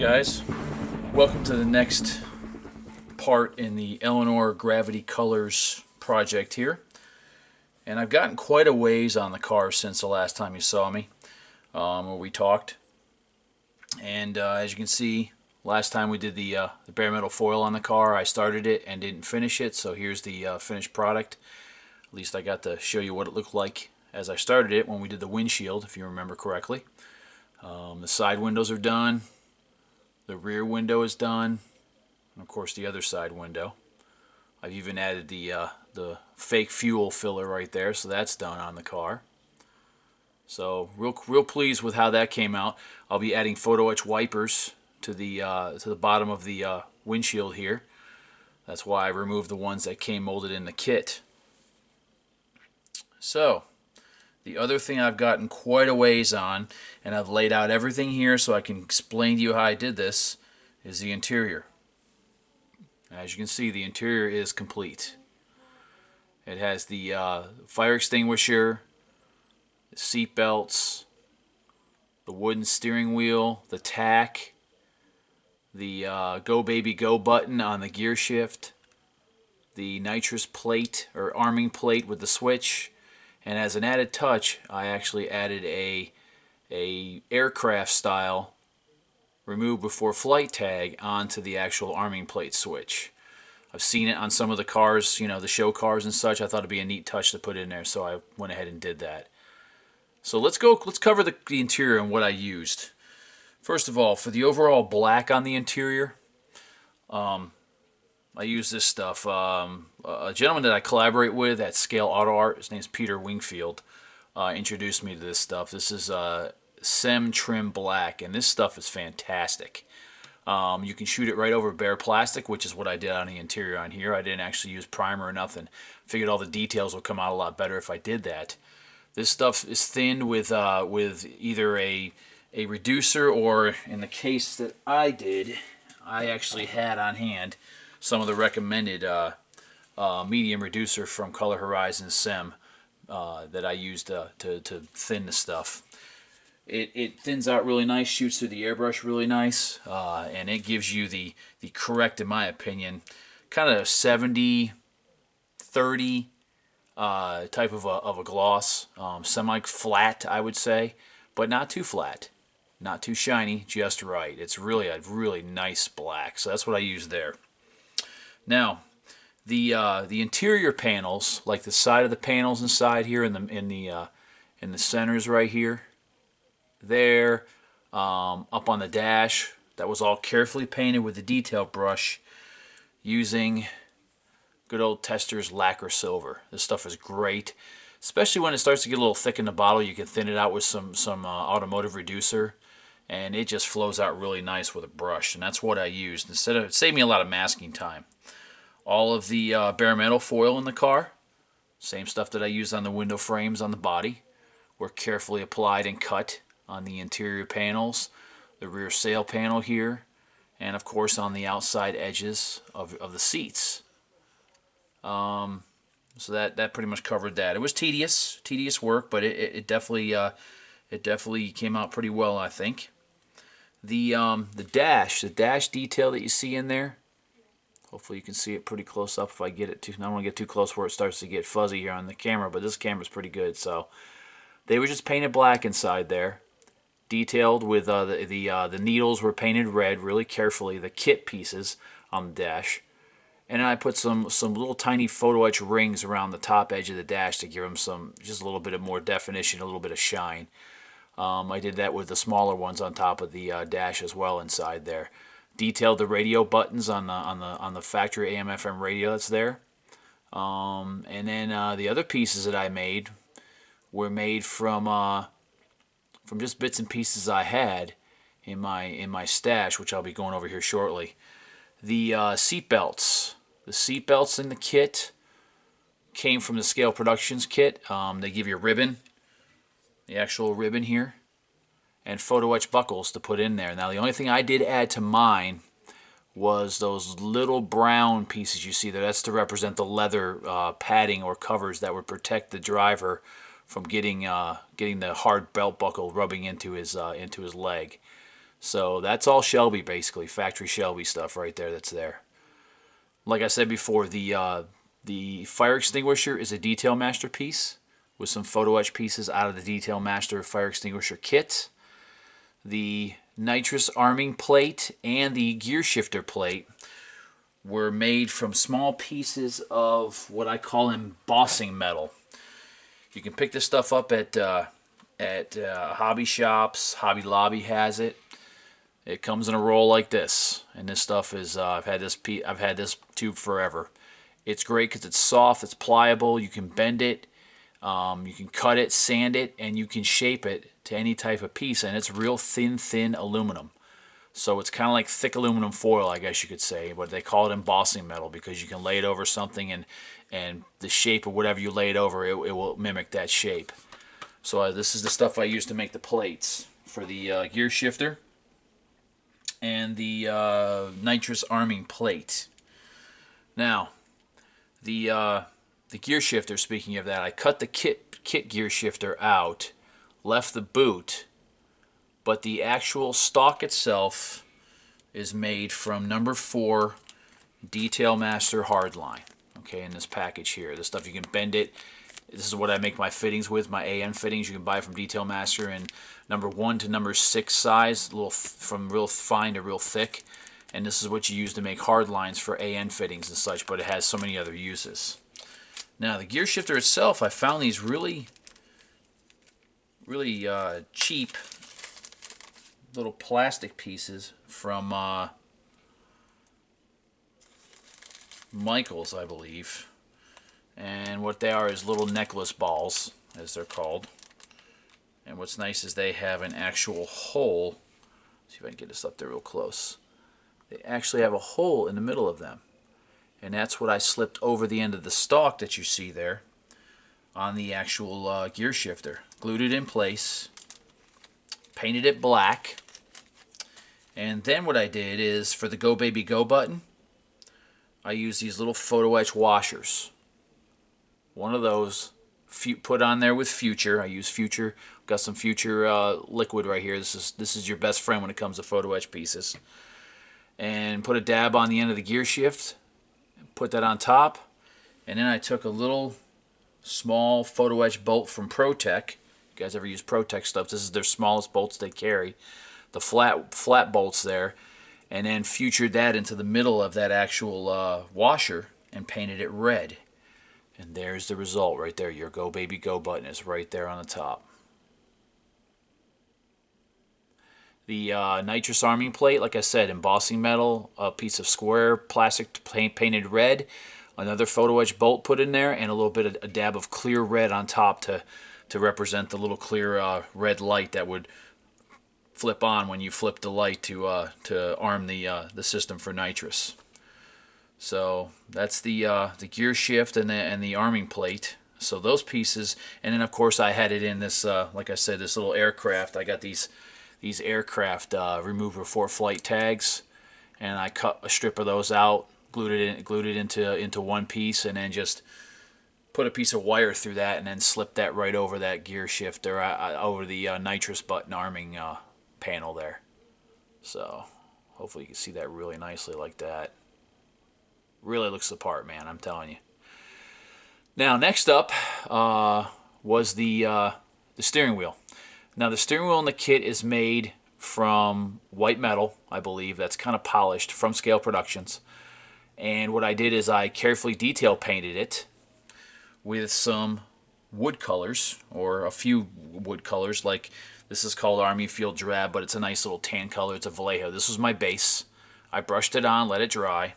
guys, welcome to the next part in the Eleanor Gravity Colors project here. And I've gotten quite a ways on the car since the last time you saw me, where we talked. And as you can see, last time we did the bare metal foil on the car, I started it and didn't finish it, so here's the finished product. At least I got to show you what it looked like as I started it when we did the windshield, if you remember correctly. The side windows are done. The rear window is done, and of course the other side window. I've even added the fake fuel filler right there, so that's done on the car. So real pleased with how that came out. I'll be adding photo etch wipers to the bottom of the windshield here. That's why I removed the ones that came molded in the kit. So the other thing I've gotten quite a ways on, and I've laid out everything here so I can explain to you how I did this, is the interior. As you can see, the interior is complete. It has the fire extinguisher, the seat belts, the wooden steering wheel, the tack, the Go Baby Go button on the gear shift, the nitrous plate or arming plate with the switch. And as an added touch, I actually added a aircraft style remove before flight tag onto the actual arming plate switch. I've seen it on some of the cars, you know, the show cars and such. I thought it'd be a neat touch to put in there, so I went ahead and did that. So let's cover the interior and what I used. First of all, for the overall black on the interior, I use this stuff. A gentleman that I collaborate with at Scale Auto Art, his name's Peter Wingfield, introduced me to this stuff. This is Sem Trim Black, and this stuff is fantastic. You can shoot it right over bare plastic, which is what I did on the interior on here. I didn't actually use primer or nothing. Figured all the details would come out a lot better if I did that. This stuff is thinned with either a reducer, or in the case that I did, I actually had on hand some of the recommended medium reducer from Color Horizon Sem that I used to thin the stuff. It thins out really nice, shoots through the airbrush really nice, and it gives you the correct, in my opinion, kind of 70-30 type of a gloss, semi-flat, I would say, but not too flat, not too shiny, just right. It's really a really nice black, so that's what I use there. Now, the interior panels, like the side of the panels inside here, in the centers right here, there, up on the dash, that was all carefully painted with the detail brush using good old Tester's lacquer silver. This stuff is great, especially when it starts to get a little thick in the bottle. You can thin it out with some automotive reducer, and it just flows out really nice with a brush, and that's what I used. It saved me a lot of masking time. All of the bare metal foil in the car, same stuff that I used on the window frames on the body, were carefully applied and cut on the interior panels, the rear sail panel here, and of course on the outside edges of the seats. So that pretty much covered that. It was tedious work, but it definitely came out pretty well, I think. The dash detail that you see in there, hopefully you can see it pretty close up if I get it too. I don't want to get too close where it starts to get fuzzy here on the camera, but this camera's pretty good. So they were just painted black inside there, detailed with the needles were painted red really carefully, the kit pieces on the dash. And I put some little tiny photo etch rings around the top edge of the dash to give them just a little bit of more definition, a little bit of shine. I did that with the smaller ones on top of the dash as well inside there. Detailed the radio buttons on the factory AM/FM radio that's there. And then the other pieces that I made were made from just bits and pieces I had in my stash, which I'll be going over here shortly. The seat belts. The seat belts in the kit came from the Scale Productions kit. They give you a ribbon, the actual ribbon here, and photo etch buckles to put in there. Now the only thing I did add to mine was those little brown pieces you see there. That's to represent the leather padding or covers that would protect the driver from getting the hard belt buckle rubbing into his leg. So that's all Shelby, basically, factory Shelby stuff right there. That's there. Like I said before, the fire extinguisher is a Detail Master piece with some photo etch pieces out of the Detail Master fire extinguisher kit. The nitrous arming plate and the gear shifter plate were made from small pieces of what I call embossing metal. You can pick this stuff up at hobby shops. Hobby Lobby has it. It comes in a roll like this, and this stuff is I've had this tube forever. It's great because it's soft, it's pliable. You can bend it, you can cut it, sand it, and you can shape it to any type of piece. And it's real thin aluminum. So it's kind of like thick aluminum foil, I guess you could say, but they call it embossing metal because you can lay it over something, and the shape of whatever you lay it over, it will mimic that shape. So this is the stuff I use to make the plates for the gear shifter and the nitrous arming plate. Now, the gear shifter, speaking of that, I cut the kit gear shifter out, left the boot, but the actual stock itself is made from number 4 Detail Master Hardline. Okay, in this package here. This stuff, you can bend it. This is what I make my fittings with, my AN fittings. You can buy from Detail Master in number 1 to number 6 size, from real fine to real thick. And this is what you use to make hard lines for AN fittings and such, but it has so many other uses. Now, the gear shifter itself, I found these really cheap little plastic pieces from Michael's, I believe. And what they are is little necklace balls, as they're called. And what's nice is they have an actual hole. See if I can get this up there real close. They actually have a hole in the middle of them. And that's what I slipped over the end of the stalk that you see there on the actual gear shifter. Glued it in place, painted it black, and then what I did is, for the Go Baby Go button, I use these little photo etch washers. One of those put on there with Future. I use Future. Got some Future liquid right here. This is your best friend when it comes to photo etch pieces. And put a dab on the end of the gear shift. Put that on top. And then I took a little small photo etch bolt from ProTech. You guys ever use ProTech stuff? This is their smallest bolts they carry. The flat bolts there. And then futured that into the middle of that actual washer and painted it red. And there's the result right there. Your Go Baby Go button is right there on the top. The nitrous arming plate, like I said, embossing metal, a piece of square plastic painted red, another photo etch bolt put in there, and a little bit of a dab of clear red on top to represent the little clear red light that would flip on when you flip the light to arm the system for nitrous. So that's the gear shift and the arming plate. So those pieces, and then of course I had it in this, like I said, this little aircraft. I got these aircraft removed before flight tags, and I cut a strip of those out, glued it into one piece, and then just put a piece of wire through that, and then slip that right over that gear shifter, over the nitrous button arming panel there. So hopefully you can see that really nicely like that. Really looks the part, man, I'm telling you. Now next up was the steering wheel. Now the steering wheel in the kit is made from white metal, I believe. That's kind of polished from Scale Productions. And what I did is I carefully detail painted it with some wood colors, or a few wood colors. Like this is called Army Field Drab, but it's a nice little tan color. It's a Vallejo. This was my base. I brushed it on, let it dry,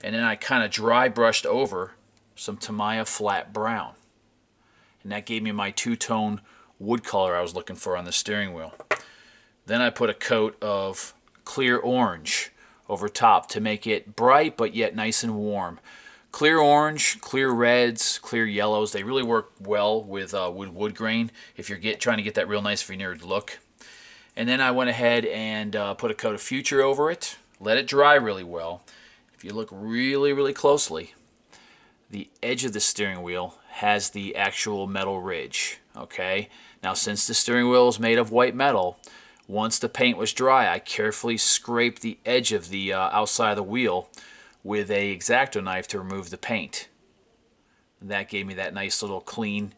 and then I kind of dry brushed over some Tamiya Flat Brown. And that gave me my two-tone wood color I was looking for on the steering wheel. Then I put a coat of clear orange over top to make it bright but yet nice and warm. Clear orange, clear reds, clear yellows, they really work well with wood grain if you're trying to get that real nice veneered look. And then I went ahead and put a coat of Future over it, let it dry really well. If you look really closely, the edge of the steering wheel has the actual metal ridge. Okay, now since the steering wheel is made of white metal, Once the paint was dry, I carefully scraped the edge of the outside of the wheel with a X-Acto knife to remove the paint. And that gave me that nice little clean,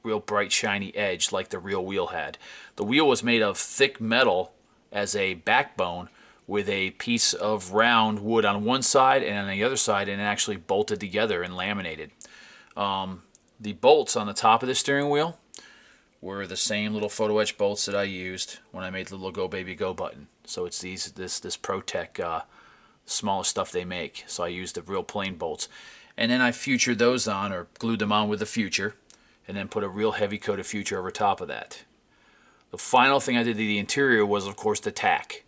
real bright shiny edge like the real wheel had. The wheel was made of thick metal as a backbone with a piece of round wood on one side and on the other side, and actually bolted together and laminated. The bolts on the top of the steering wheel were the same little photo etch bolts that I used when I made the little Go Baby Go button. So it's this ProTech smallest stuff they make. So I used the real plain bolts. And then I futured those on, or glued them on with a future, and then put a real heavy coat of future over top of that. The final thing I did to the interior was, of course, the tack.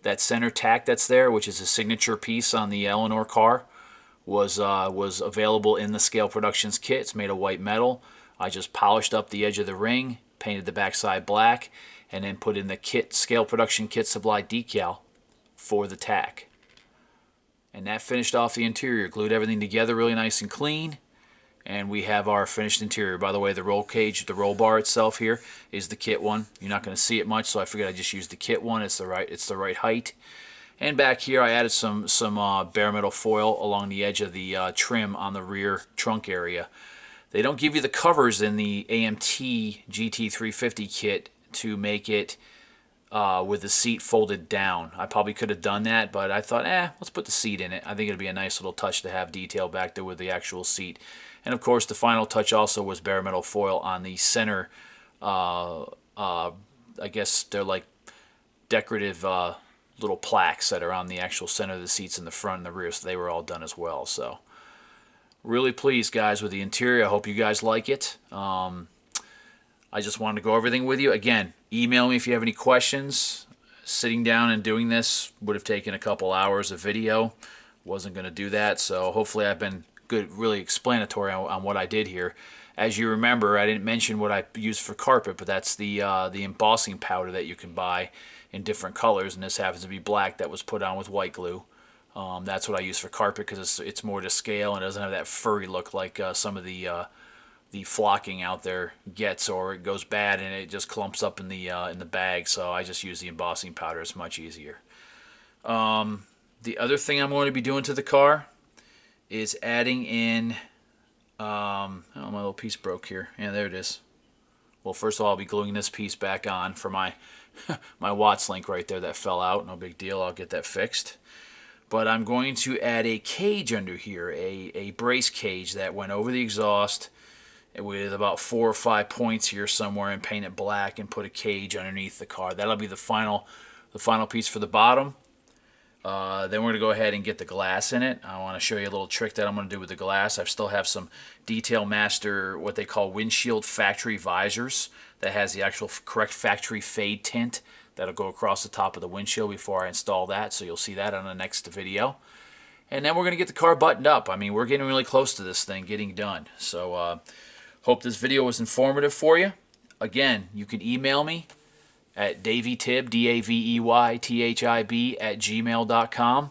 That center tack that's there, which is a signature piece on the Eleanor car, was available in the Scale Productions kit. It's made of white metal. I just polished up the edge of the ring, painted the backside black, and then put in the Scale Production Kit Supply decal for the tack. And that finished off the interior. Glued everything together really nice and clean. And we have our finished interior. By the way, the roll cage, the roll bar itself here is the kit one. You're not going to see it much, so I figured I'd just use the kit one. It's the right height. And back here, I added some bare metal foil along the edge of the trim on the rear trunk area. They don't give you the covers in the AMT GT350 kit to make it with the seat folded down. I probably could have done that, but I thought, let's put the seat in it. I think it'd be a nice little touch to have detail back there with the actual seat. And of course, the final touch also was bare metal foil on the center. I guess they're like decorative little plaques that are on the actual center of the seats in the front and the rear, so they were all done as well. So really pleased, guys, with the interior. I hope you guys like it. I just wanted to go over everything with you. Again, email me if you have any questions. Sitting down and doing this would have taken a couple hours of video. Wasn't going to do that, so hopefully I've been good, really explanatory on what I did here. As you remember, I didn't mention what I used for carpet, but that's the embossing powder that you can buy in different colors, and this happens to be black that was put on with white glue. That's what I use for carpet because it's more to scale and it doesn't have that furry look like some of the flocking out there gets, or it goes bad and it just clumps up in the bag. So I just use the embossing powder. It's much easier. The other thing I'm going to be doing to the car is adding in, oh, my little piece broke here. Yeah, there it is. Well, first of all, I'll be gluing this piece back on for my my Watts link right there that fell out. No big deal. I'll get that fixed. But I'm going to add a cage under here, a brace cage that went over the exhaust with about 4 or 5 points here somewhere, and paint it black and put a cage underneath the car. That'll be the final piece for the bottom. Then we're going to go ahead and get the glass in it. I want to show you a little trick that I'm going to do with the glass. I still have some Detail Master, what they call windshield factory visors, that has the actual correct factory fade tint that'll go across the top of the windshield before I install that. So you'll see that on the next video. And then we're going to get the car buttoned up. I mean, we're getting really close to this thing getting done. So hope this video was informative for you. Again, you can email me at davythib, DAVEYTHIB @gmail.com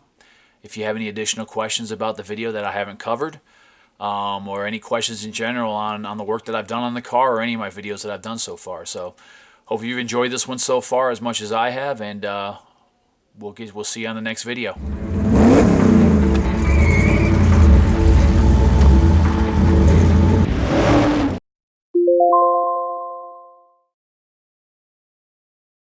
if you have any additional questions about the video that I haven't covered, or any questions in general on the work that I've done on the car or any of my videos that I've done so far. So hope you've enjoyed this one so far as much as I have, and we'll see you on the next video.